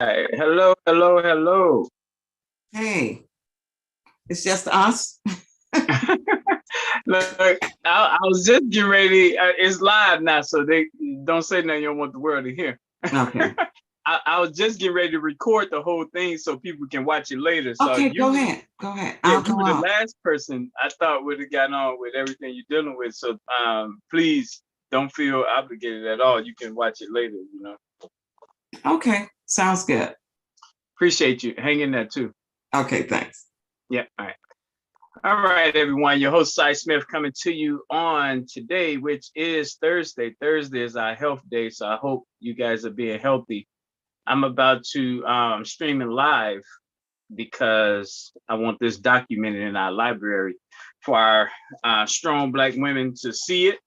Hi. Hello, hello, hello. Hey, it's just us. Look, I was just getting ready. It's live now, so they don't say nothing you don't want the world to hear. Okay. I was just getting ready to record the whole thing so people can watch it later. So Okay, go ahead. Go ahead. yeah, I'll you go were the out. last person I thought would have gotten on with everything you're dealing with. So please don't feel obligated at all. You can watch it later. Okay, sounds good. Appreciate you. Hang in there too. Okay, thanks. Yeah. All right. All right, everyone. Your host, Cy Smith, coming to you on today, which is Thursday. Thursday is our health day, so I hope you guys are being healthy. I'm about to stream it live because I want this documented in our library for our strong Black women to see it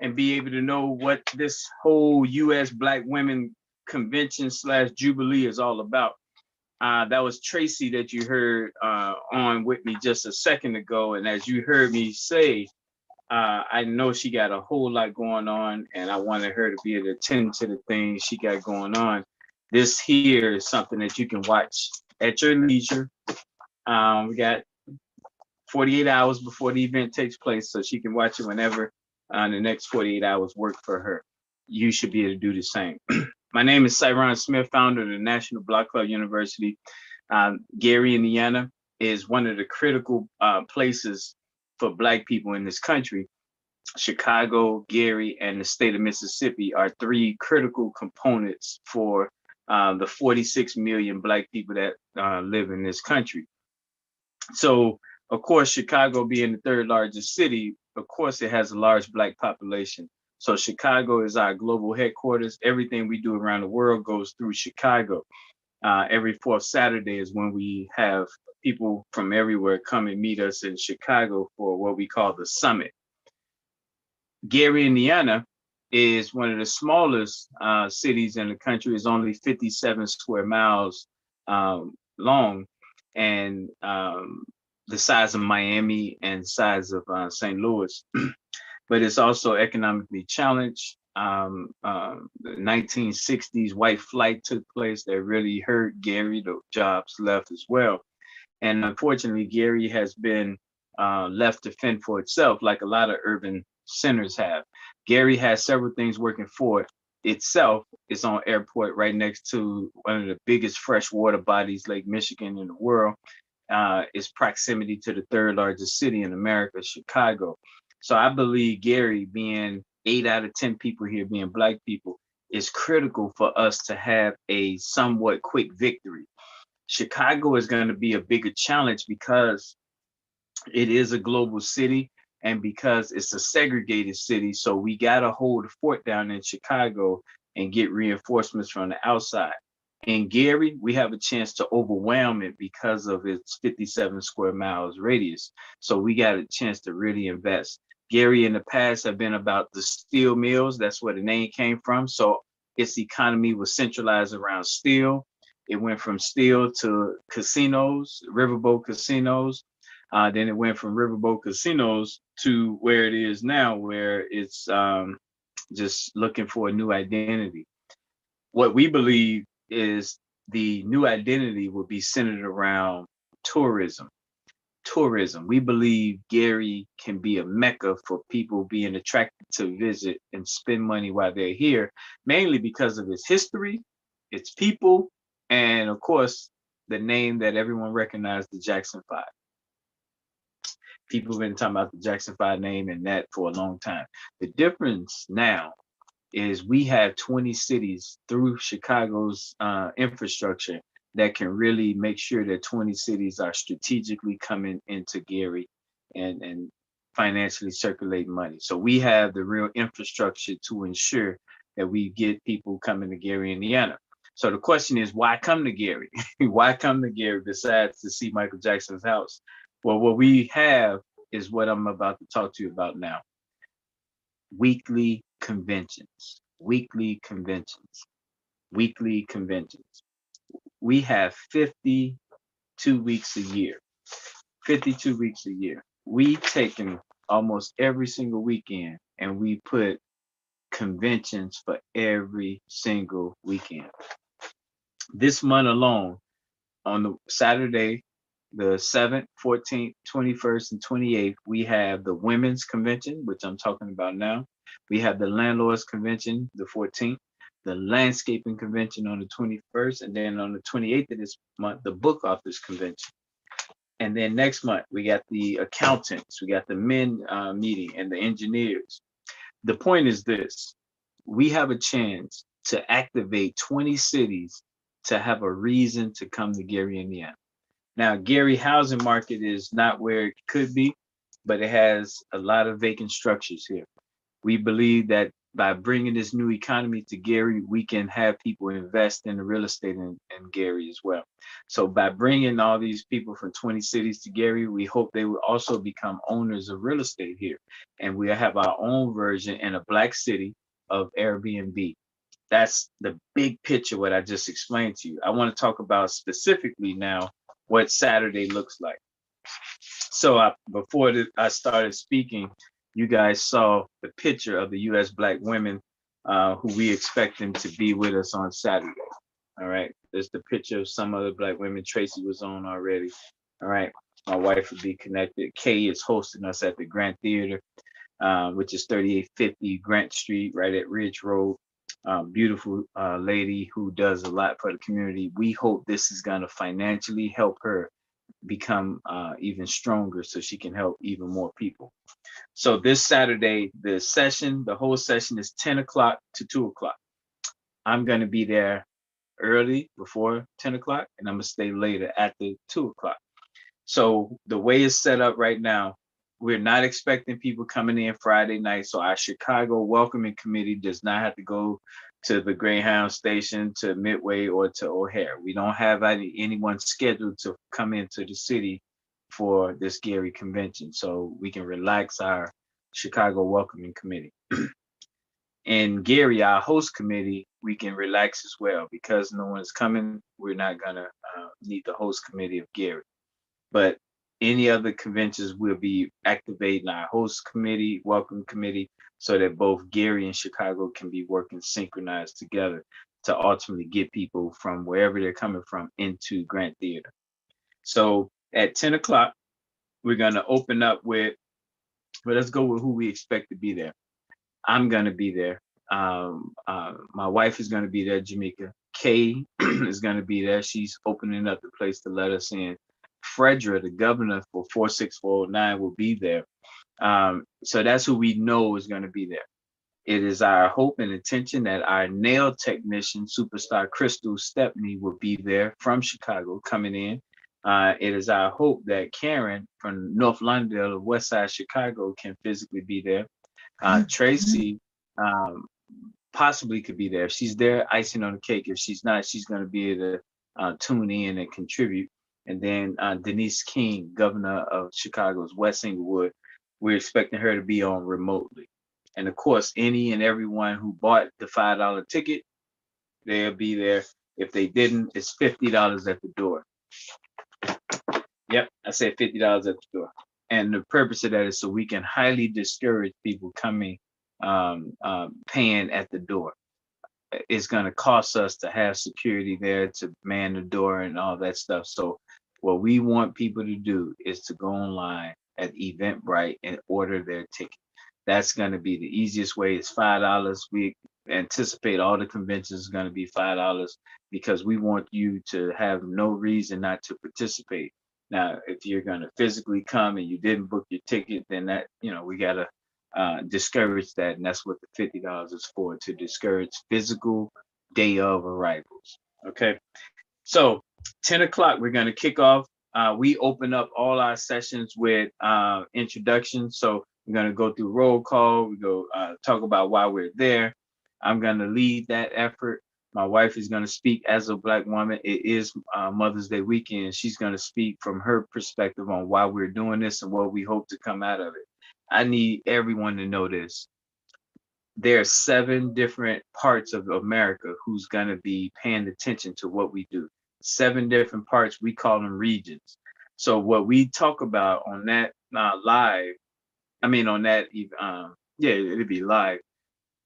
and be able to know what this whole U.S. Black Women Convention slash Jubilee is all about. That was Tracy that you heard on with me just a second ago. And as you heard me say, I know she got a whole lot going on, and I wanted her to be able to attend to the things she got going on. This here is something that you can watch at your leisure. We got 48 hours before the event takes place, so she can watch it whenever the next 48 hours work for her. You should be able to do the same. My name is Cyron Smith, founder of the National Block Club University. Gary, Indiana is one of the critical places for Black people in this country. Chicago, Gary, and the state of Mississippi are three critical components for the 46 million Black people that live in this country. So, of course, Chicago being the third largest city, of course, it has a large Black population. So, Chicago is our global headquarters. Everything we do around the world goes through Chicago. Every fourth Saturday is when we have people from everywhere come and meet us in Chicago for what we call the summit. Gary, Indiana is one of the smallest cities in the country. It's only 57 square miles long, and the size of Miami and size of St. Louis. But it's also economically challenged. The 1960s white flight took place that really hurt Gary. The jobs left as well. And unfortunately, Gary has been left to fend for itself, like a lot of urban centers have. Gary has several things working for it itself. It's on airport right next to one of the biggest freshwater bodies, Lake Michigan, in the world. Its proximity to the third largest city in America, Chicago. So I believe Gary, being 8 out of 10 people here being Black people, is critical for us to have a somewhat quick victory. Chicago is going to be a bigger challenge because it is a global city and because it's a segregated city. So we got to hold the fort down in Chicago and get reinforcements from the outside. In Gary, we have a chance to overwhelm it because of its 57 square miles radius. So we got a chance to really invest. Gary in the past have been about the steel mills. That's where the name came from. So its economy was centralized around steel. It went from steel to casinos, riverboat casinos. Then it went from riverboat casinos to where it is now, where it's just looking for a new identity. What we believe is the new identity will be centered around tourism. Tourism. We believe Gary can be a mecca for people being attracted to visit and spend money while they're here, mainly because of its history, its people, and of course, the name that everyone recognized, the Jackson Five. People have been talking about the Jackson Five name and that for a long time. The difference now is we have 20 cities through Chicago's infrastructure that can really make sure that 20 cities are strategically coming into Gary and financially circulating money. So we have the real infrastructure to ensure that we get people coming to Gary, Indiana. So the question is, why come to Gary? Why come to Gary besides to see Michael Jackson's house? Well, what we have is what I'm about to talk to you about now. Weekly conventions, weekly conventions, weekly conventions. We have 52 weeks a year, 52 weeks a year. We taken almost every single weekend and we put conventions for every single weekend. This month alone, on the Saturday, the 7th, 14th, 21st, and 28th, we have the Women's Convention, which I'm talking about now. We have the Landlords Convention, the 14th, the Landscaping Convention on the 21st, and then on the 28th of this month, the Book Authors Convention. And then next month, we got the accountants, we got the men meeting, and the engineers. The point is this: we have a chance to activate 20 cities to have a reason to come to Gary, Indiana. Now, Gary housing market is not where it could be, but it has a lot of vacant structures here. We believe that by bringing this new economy to Gary, we can have people invest in the real estate in Gary as well. So by bringing all these people from 20 cities to Gary, we hope they will also become owners of real estate here. And we'll have our own version in a black city of Airbnb. That's the big picture, what I just explained to you. I want to talk about specifically now what Saturday looks like. So before I started speaking, you guys saw the picture of the U.S. Black women who we expect them to be with us on Saturday. All right. There's the picture of some other Black women. Tracy was on already. All right. My wife will be connected. Kay is hosting us at the Grant Theater, which is 3850 Grant Street, right at Ridge Road. Beautiful lady who does a lot for the community. We hope this is going to financially help her become even stronger so she can help even more people. So this Saturday, the whole session is 10 o'clock to 2 o'clock. I'm going to be there early before 10 o'clock, and I'm going to stay later after 2 o'clock. So the way it's set up right now, we're not expecting people coming in Friday night. So our Chicago Welcoming Committee does not have to go to the Greyhound station, to Midway, or to O'Hare. We don't have anyone scheduled to come into the city for this Gary convention. So we can relax our Chicago Welcoming Committee. In Gary, our host committee, we can relax as well. Because no one's coming, we're not gonna need the host committee of Gary. But any other conventions, we'll be activating our host committee, welcome committee, so that both Gary and Chicago can be working synchronized together to ultimately get people from wherever they're coming from into Grant Theater. So at 10 o'clock, we're going to open up with, well, let's go with who we expect to be there. I'm going to be there. My wife is going to be there, Jamaica. Kay is going to be there. She's opening up the place to let us in. Fredra, the governor for 46409, will be there. So that's who we know is going to be there. It is our hope and intention that our nail technician, superstar Crystal Stepney, will be there from Chicago coming in. It is our hope that Karen from North Lawndale of West Side Chicago can physically be there. Tracy possibly could be there. If she's there, icing on the cake. If she's not, she's going to be able to tune in and contribute. And then Denise King, governor of Chicago's West Englewood, we're expecting her to be on remotely. And of course, any and everyone who bought the $5 ticket, they'll be there. If they didn't, it's $50 at the door. Yep, I said $50 at the door. And the purpose of that is so we can highly discourage people coming, paying at the door. It's going to cost us to have security there to man the door and all that stuff. So what we want people to do is to go online at Eventbrite and order their ticket. That's going to be the easiest way. It's $5. We anticipate all the conventions is going to be $5 because we want you to have no reason not to participate. Now, if you're going to physically come and you didn't book your ticket, then that, we got to discourage that. And that's what the $50 is for, to discourage physical day of arrivals. Okay. So 10 o'clock, we're going to kick off. We open up all our sessions with introductions. So we're going to go through roll call. We go talk about why we're there. I'm going to lead that effort. My wife is going to speak as a Black woman. It is Mother's Day weekend. She's going to speak from her perspective on why we're doing this and what we hope to come out of it. I need everyone to know this. There are 7 different parts of America who's going to be paying attention to what we do. 7 different parts. We call them regions. So what we talk about on that live, it'll be live,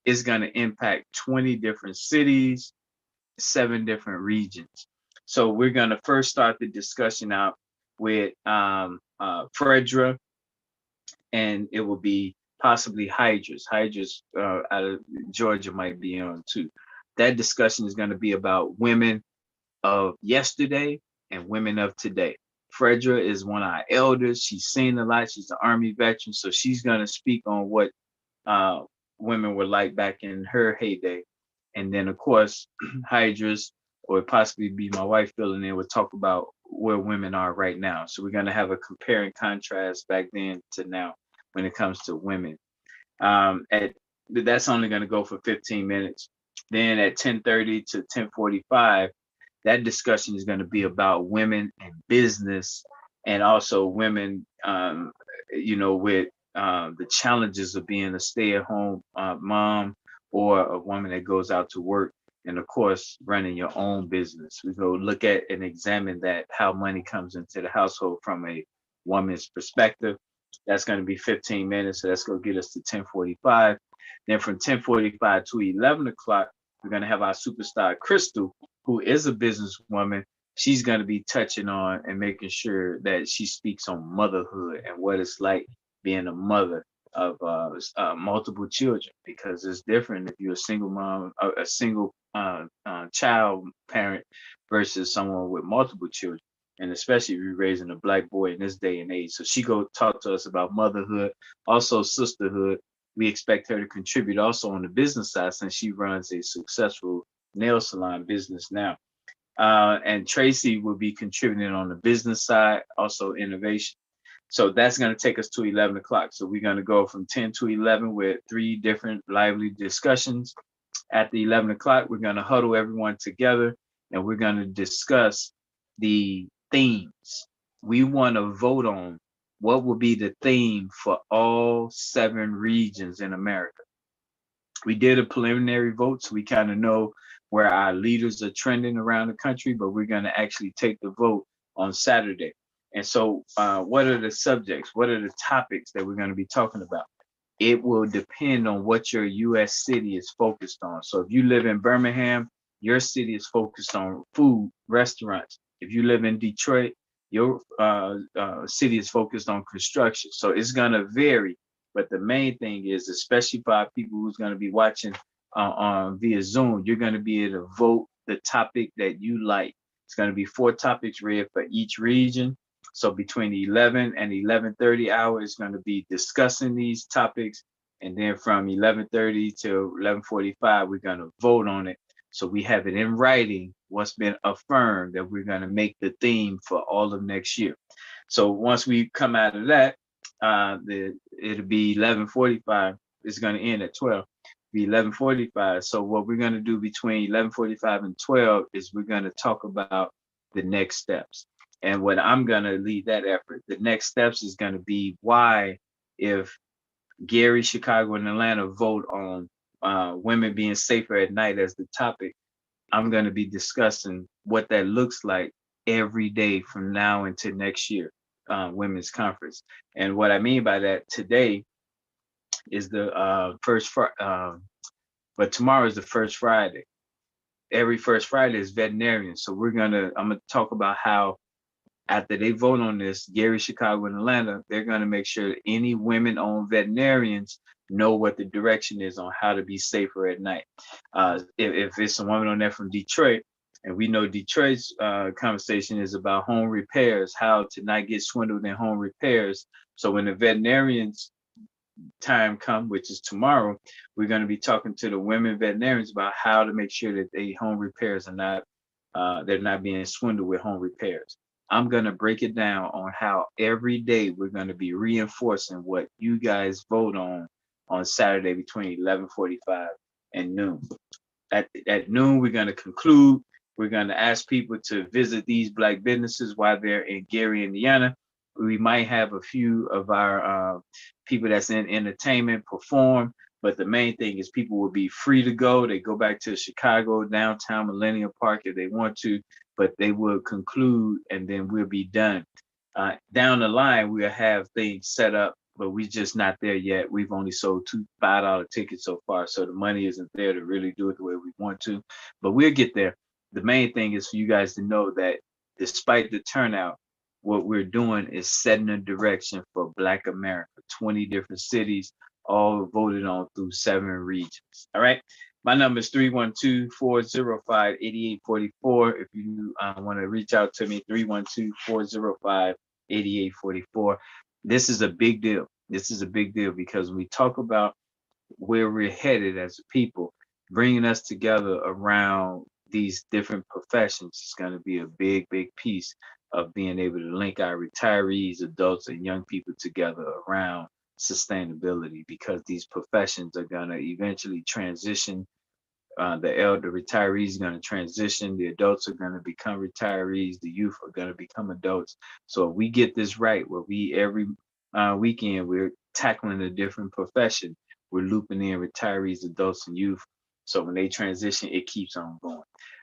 is going to impact 20 different cities, 7 different regions. So we're going to first start the discussion out with Fredra, and it will be possibly Hydras. Hydras out of Georgia might be on too. That discussion is going to be about women of yesterday and women of today. Fredra is one of our elders. She's seen a lot. She's an Army veteran, so she's going to speak on what uh, women were like back in her heyday. And then, of course, Hydras, or possibly be my wife filling in, would talk about where women are right now. So we're going to have a compare and contrast back then to now when it comes to women. That's only going to go for 15 minutes. Then at 10:30 to 10:45, that discussion is going to be about women and business, and also women, with the challenges of being a stay-at-home mom, or a woman that goes out to work, and of course running your own business. We go look at and examine that, how money comes into the household from a woman's perspective. That's going to be 15 minutes, so that's going to get us to 10:45. Then from 10:45 to 11 o'clock, we're going to have our superstar Crystal, who is a businesswoman. She's going to be touching on and making sure that she speaks on motherhood and what it's like being a mother of multiple children, because it's different if you're a single mom, a single child parent, versus someone with multiple children, and especially if you're raising a Black boy in this day and age. So she go talk to us about motherhood, also sisterhood. We expect her to contribute also on the business side, since she runs a successful nail salon business now. And Tracy will be contributing on the business side, also innovation. So that's going to take us to 11 o'clock. So we're going to go from 10 to 11 with 3 different lively discussions. At the 11 o'clock, we're going to huddle everyone together, and we're going to discuss the themes. We want to vote on what will be the theme for all 7 regions in America. We did a preliminary vote, so we kind of know where our leaders are trending around the country, but we're going to actually take the vote on Saturday. And so what are the subjects? What are the topics that we're going to be talking about? It will depend on what your U.S. city is focused on. So if you live in Birmingham, your city is focused on food, restaurants. If you live in Detroit, your city is focused on construction. So it's going to vary. But the main thing is, especially for our people who's going to be watching on via Zoom, you're going to be able to vote the topic that you like. It's going to be 4 topics read for each region. So between the 11 and 11:30 hour, it's going to be discussing these topics. And then from 11:30 to 11:45, we're going to vote on it. So we have it in writing, what's been affirmed, that we're going to make the theme for all of next year. So once we come out of that, it'll be 11:45. It's going to end at 12. Be 11:45. So what we're going to do between 11:45 and 12 is we're going to talk about the next steps. And what I'm going to lead that effort. The next steps is going to be why, if Gary, Chicago, and Atlanta vote on women being safer at night as the topic, I'm going to be discussing what that looks like every day from now until next year, women's conference. And what I mean by that, today is the but tomorrow is the first Friday. Every first Friday is veterinarian. So I'm gonna talk about how, after they vote on this, Gary, Chicago, and Atlanta, they're going to make sure that any women-owned veterinarians know what the direction is on how to be safer at night. If it's a woman on there from Detroit, and we know Detroit's conversation is about home repairs, how to not get swindled in home repairs. So when the veterinarians time come, which is tomorrow, we're going to be talking to the women veterinarians about how to make sure that they home repairs are not, they're not being swindled with home repairs. I'm going to break it down on how every day we're going to be reinforcing what you guys vote on Saturday between 11:45 and noon. At noon, we're going to conclude. We're going to ask people to visit these Black businesses while they're in Gary, Indiana. We might have a few of our people that's in entertainment perform, but the main thing is people will be free to go. They go back to Chicago, downtown Millennium Park if they want to, but they will conclude and then we'll be done. Down the line, we'll have things set up, but we're just not there yet. We've only sold 2 $5 tickets so far, so the money isn't there to really do it the way we want to, but we'll get there. the main thing is for you guys to know that despite the turnout, what we're doing is setting a direction for Black America. 20 different cities, all voted on through 7 regions. All right. My number is 312-405-8844. If you want to reach out to me, 312-405-8844. This is a big deal. This is a big deal because we talk about where we're headed as a people, bringing us together around these different professions is going to be a big, big piece of being able to link our retirees, adults, and young people together around sustainability because these professions are going to eventually transition. The retirees are going to transition. The adults are going to become retirees. The youth are going to become adults. So if we get this right, where we every weekend we're tackling a different profession, we're looping in retirees, adults, and youth. So when they transition, it keeps on going.